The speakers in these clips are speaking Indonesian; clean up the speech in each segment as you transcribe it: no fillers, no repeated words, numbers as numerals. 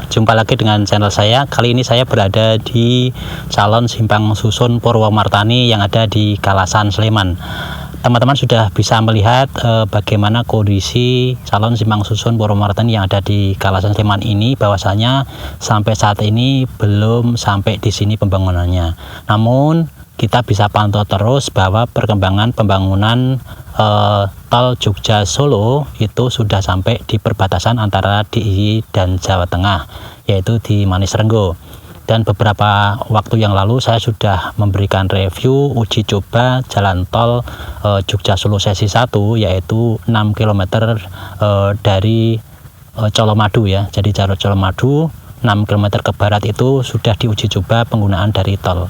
Jumpa lagi dengan channel saya. Kali ini saya berada di Calon Simpang Susun Purwomartani yang ada di Kalasan, Sleman. Teman-teman sudah bisa melihat bagaimana kondisi Calon Simpang Susun Purwomartani yang ada di Kalasan, Sleman ini. Bahwasanya sampai saat ini belum sampai di sini pembangunannya. Namun kita bisa pantau terus bahwa perkembangan pembangunan tol Jogja Solo itu sudah sampai di perbatasan antara DIY dan Jawa Tengah, yaitu di Manis Renggo. Dan beberapa waktu yang lalu saya sudah memberikan review uji coba jalan tol Jogja Solo sesi 1, yaitu 6 km dari Colomadu ya. Jadi jalur Colomadu 6 km ke barat itu sudah diuji coba penggunaan dari tol.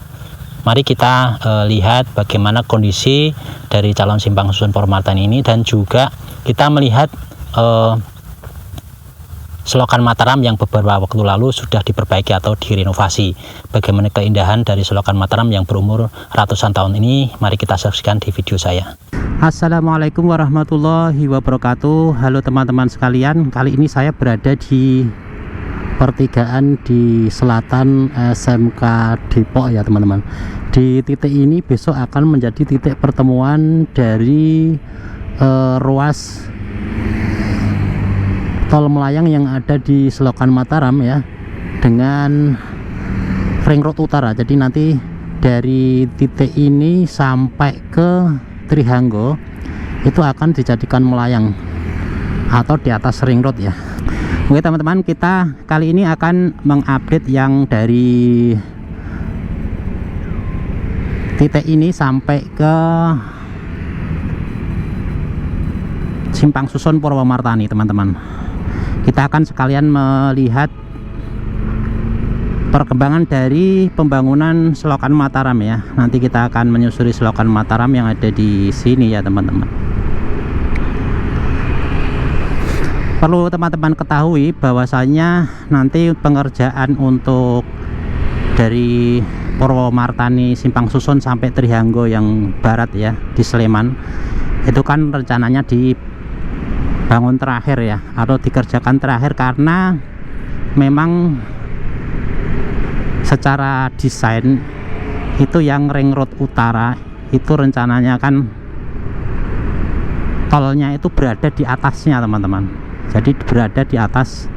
Mari kita lihat bagaimana kondisi dari Calon Simpang Susun Purwomartani ini, dan juga kita melihat selokan Mataram yang beberapa waktu lalu sudah diperbaiki atau direnovasi. Bagaimana keindahan dari selokan Mataram yang berumur ratusan tahun ini, mari kita saksikan di video saya. Assalamualaikum warahmatullahi wabarakatuh. Halo teman-teman sekalian, kali ini saya berada di pertigaan di selatan SMK Depok ya teman-teman. Di titik ini besok akan menjadi titik pertemuan dari ruas tol melayang yang ada di selokan Mataram ya, dengan ring road utara. Jadi nanti dari titik ini sampai ke Trihanggo itu akan dijadikan melayang atau di atas ring road ya. Oke teman-teman, kita kali ini akan mengupdate yang dari titik ini sampai ke Simpang Susun Purwomartani teman-teman. Kita akan sekalian melihat perkembangan dari pembangunan selokan Mataram ya. Nanti kita akan menyusuri selokan Mataram yang ada di sini ya teman-teman. Perlu teman-teman ketahui bahwasanya nanti pengerjaan untuk dari Purwomartani Simpang Susun sampai Trihanggo yang barat ya di Sleman itu kan rencananya dibangun terakhir ya, atau dikerjakan terakhir, karena memang secara desain itu yang ring road utara itu rencananya kan tolnya itu berada di atasnya teman-teman. Jadi berada di atas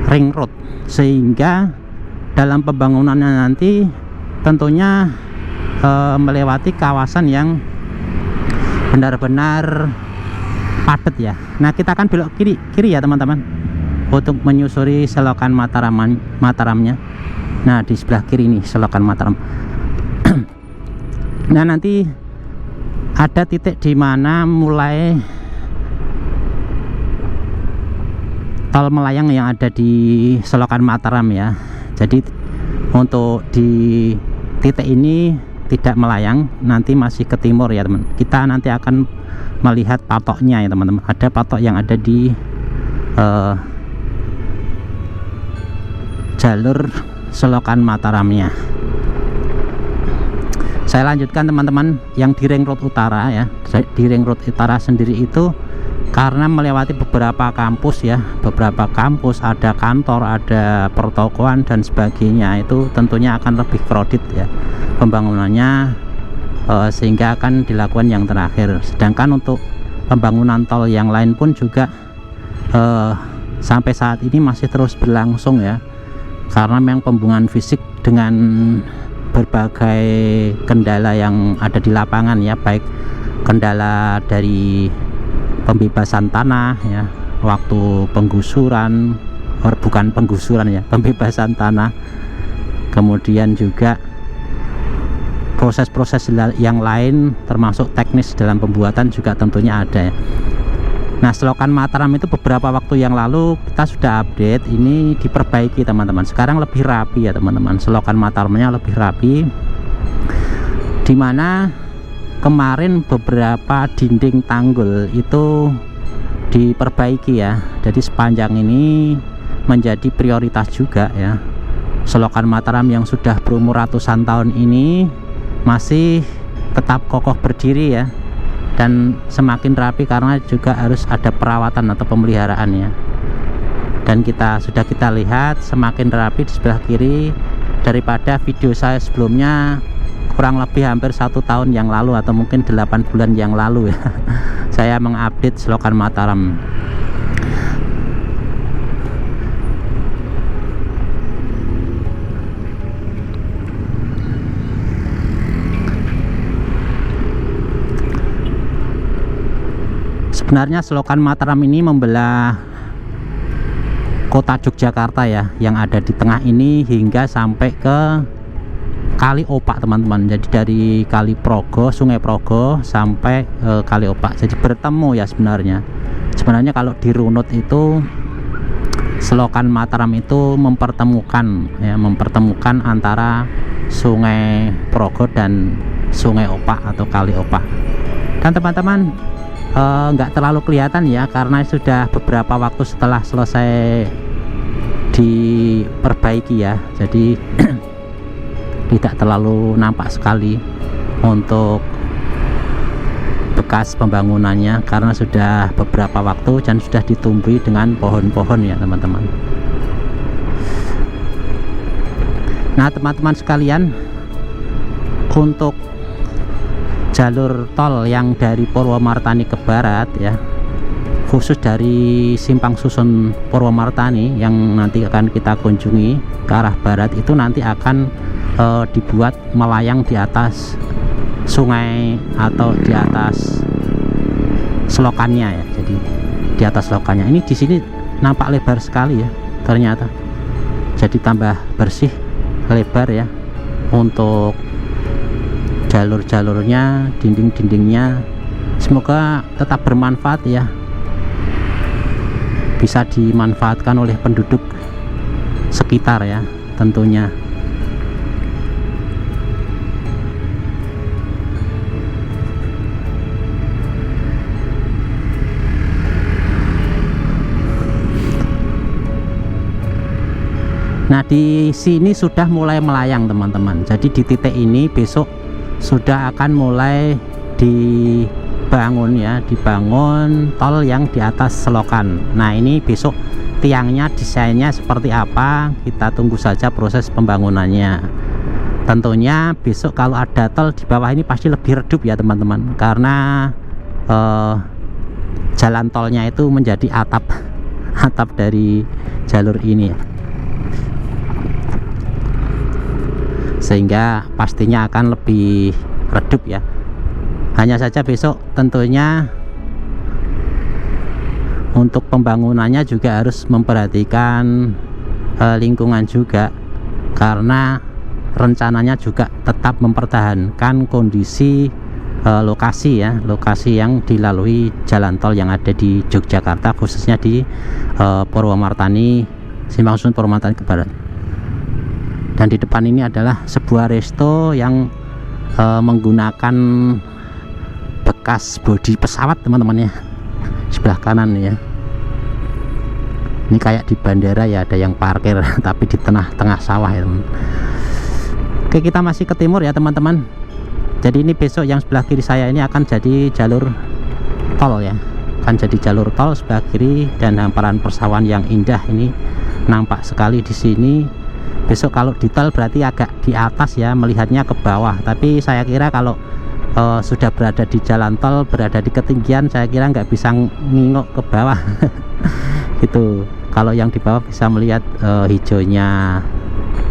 ring road, sehingga dalam pembangunannya nanti tentunya melewati kawasan yang benar-benar padat ya. Nah kita akan belok kiri ya teman-teman untuk menyusuri selokan Mataramnya. Nah di sebelah kiri ini selokan Mataram. Nah nanti ada titik di mana mulai tol melayang yang ada di selokan Mataram ya. Jadi untuk di titik ini tidak melayang, nanti masih ke timur ya teman. Kita nanti akan melihat patoknya ya teman-teman. Ada patok yang ada di jalur selokan Mataramnya. Saya lanjutkan teman-teman yang di ring road utara ya. Di ring road utara sendiri itu karena melewati beberapa kampus ya, beberapa kampus, ada kantor, ada pertokoan dan sebagainya, itu tentunya akan lebih crowded ya pembangunannya, sehingga akan dilakukan yang terakhir. Sedangkan untuk pembangunan tol yang lain pun juga sampai saat ini masih terus berlangsung ya, karena memang pembangunan fisik dengan berbagai kendala yang ada di lapangan ya, baik kendala dari pembebasan tanah ya, waktu penggusuran, bukan penggusuran ya, pembebasan tanah, kemudian juga proses-proses yang lain termasuk teknis dalam pembuatan juga tentunya ada ya. Nah selokan Mataram itu beberapa waktu yang lalu kita sudah update, ini diperbaiki teman-teman, sekarang lebih rapi ya teman-teman. Selokan Mataramnya lebih rapi, dimana kemarin beberapa dinding tanggul itu diperbaiki ya. Jadi sepanjang ini menjadi prioritas juga ya. Selokan Mataram yang sudah berumur ratusan tahun ini masih tetap kokoh berdiri ya, dan semakin rapi karena juga harus ada perawatan atau pemeliharaannya. dan sudah kita lihat semakin rapi di sebelah kiri daripada video saya sebelumnya, kurang lebih hampir 1 tahun yang lalu atau mungkin 8 bulan yang lalu ya. Saya mengupdate selokan Mataram. Sebenarnya selokan Mataram ini membelah kota Yogyakarta ya, yang ada di tengah ini hingga sampai ke Kali Opak teman-teman. Jadi dari Kali Progo, Sungai Progo sampai Kali Opak. Jadi bertemu ya sebenarnya. Sebenarnya kalau dirunut itu selokan Mataram itu mempertemukan antara Sungai Progo dan Sungai Opak atau Kali Opak. Dan teman-teman, nggak terlalu kelihatan ya, karena sudah beberapa waktu setelah selesai diperbaiki ya, jadi tidak terlalu nampak sekali untuk bekas pembangunannya karena sudah beberapa waktu dan sudah ditumbuhi dengan pohon-pohon ya teman-teman. Nah teman-teman sekalian, untuk jalur tol yang dari Purwomartani ke barat ya, khusus dari Simpang Susun Purwomartani yang nanti akan kita kunjungi ke arah barat, itu nanti akan dibuat melayang di atas sungai atau di atas selokannya ya. Jadi di atas selokannya ini, di sini nampak lebar sekali ya ternyata, jadi tambah bersih, lebar ya untuk jalur-jalurnya, dinding-dindingnya. Semoga tetap bermanfaat ya, bisa dimanfaatkan oleh penduduk sekitar ya tentunya. Nah di sini sudah mulai melayang teman-teman. Jadi di titik ini besok sudah akan mulai dibangun ya, dibangun tol yang di atas selokan. Nah ini besok tiangnya, desainnya seperti apa, kita tunggu saja proses pembangunannya. Tentunya besok kalau ada tol di bawah ini pasti lebih redup ya teman-teman, karena jalan tolnya itu menjadi atap dari jalur ini, sehingga pastinya akan lebih redup ya. Hanya saja besok tentunya untuk pembangunannya juga harus memperhatikan lingkungan juga, karena rencananya juga tetap mempertahankan kondisi lokasi ya, lokasi yang dilalui jalan tol yang ada di Yogyakarta, khususnya di Purwomartani, Simpang Susun Purwomartani ke barat. Dan di depan ini adalah sebuah resto yang menggunakan bekas bodi pesawat teman-teman ya, sebelah kanan ya. Ini kayak di bandara ya, ada yang parkir tapi di tengah-tengah sawah ya teman. Oke, kita masih ke timur ya teman-teman. Jadi ini besok yang sebelah kiri saya ini akan jadi jalur tol ya, akan jadi jalur tol sebelah kiri, dan hamparan persawahan yang indah ini nampak sekali di sini. Besok kalau di tol berarti agak di atas ya, melihatnya ke bawah, tapi saya kira kalau sudah berada di jalan tol, berada di ketinggian, saya kira nggak bisa ngingok ke bawah gitu. Kalau yang di bawah bisa melihat hijaunya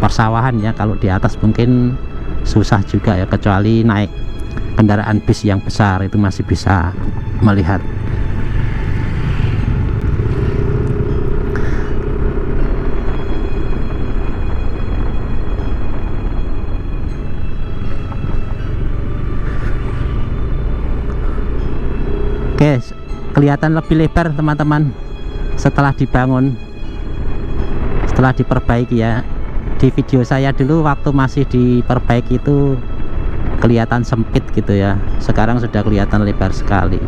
persawahan ya, kalau di atas mungkin susah juga ya, kecuali naik kendaraan bis yang besar itu masih bisa melihat. Oke, kelihatan lebih lebar teman-teman setelah dibangun, setelah diperbaiki ya. Di video saya dulu waktu masih diperbaiki itu kelihatan sempit gitu ya, sekarang sudah kelihatan lebar sekali.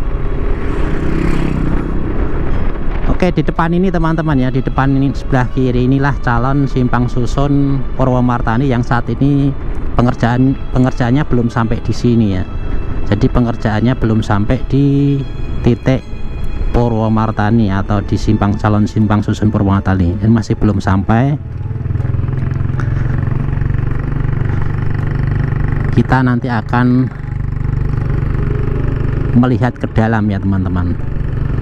Oke, di depan ini teman-teman ya, di depan ini sebelah kiri inilah calon Simpang Susun Purwomartani yang saat ini pengerjaannya belum sampai di sini ya. Jadi pengerjaannya belum sampai di titik Purwomartani atau di calon simpang susun Purwomartani. Ini masih belum sampai. Kita nanti akan melihat ke dalam ya teman-teman.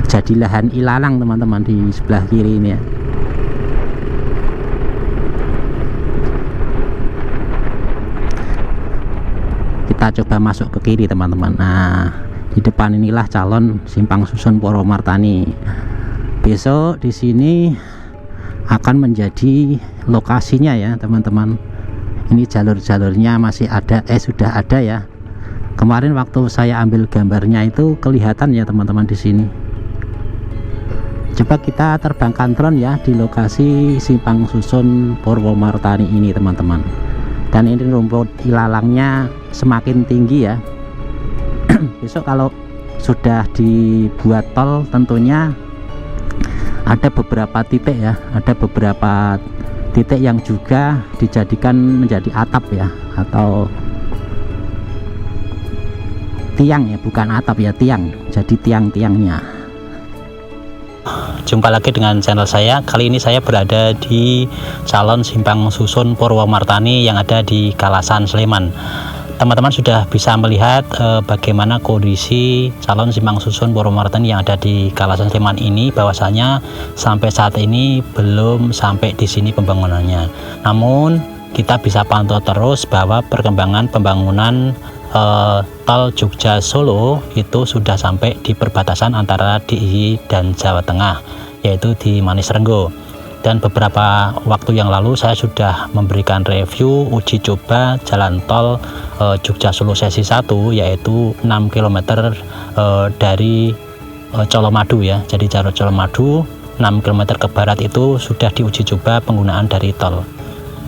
Jadi lahan ilalang teman-teman di sebelah kiri ini ya. Kita coba masuk ke kiri teman-teman. Nah, di depan inilah calon simpang susun Purwomartani. Besok di sini akan menjadi lokasinya ya teman-teman. Ini jalur-jalurnya masih ada, sudah ada ya. Kemarin waktu saya ambil gambarnya itu kelihatan ya teman-teman di sini. Coba kita terbangkan drone ya di lokasi simpang susun Purwomartani ini teman-teman. Dan ini rumput ilalangnya semakin tinggi ya. Besok kalau sudah dibuat tol tentunya ada beberapa titik ya, ada beberapa titik yang juga dijadikan menjadi atap ya, atau tiang ya, bukan atap ya, tiang. Jadi tiang-tiangnya. Jumpa lagi dengan channel saya. Kali ini saya berada di calon simpang susun Purwomartani yang ada di Kalasan Sleman. Teman-teman sudah bisa melihat bagaimana kondisi calon simpang susun Purwomartani yang ada di Kalasan Sleman ini, bahwasanya sampai saat ini belum sampai di sini pembangunannya. Namun kita bisa pantau terus bahwa perkembangan pembangunan tol Jogja Solo itu sudah sampai di perbatasan antara DIY dan Jawa Tengah, yaitu di Manisrenggo. Dan beberapa waktu yang lalu saya sudah memberikan review uji coba jalan tol Jogja Solo sesi 1, yaitu 6 km dari Colomadu ya. Jadi jalur Colomadu 6 km ke barat itu sudah diuji coba penggunaan dari tol.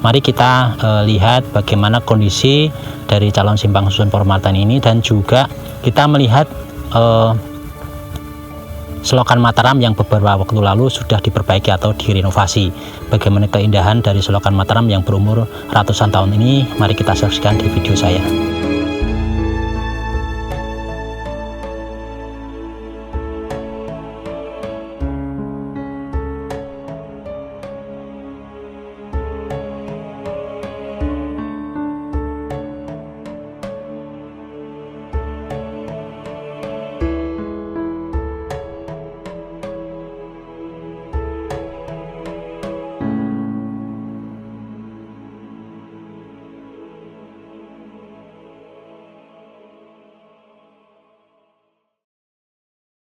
Mari kita lihat bagaimana kondisi dari calon simpang susun Purwomartani ini, dan juga kita melihat selokan Mataram yang beberapa waktu lalu sudah diperbaiki atau direnovasi. Bagaimana keindahan dari selokan Mataram yang berumur ratusan tahun ini, mari kita saksikan di video saya.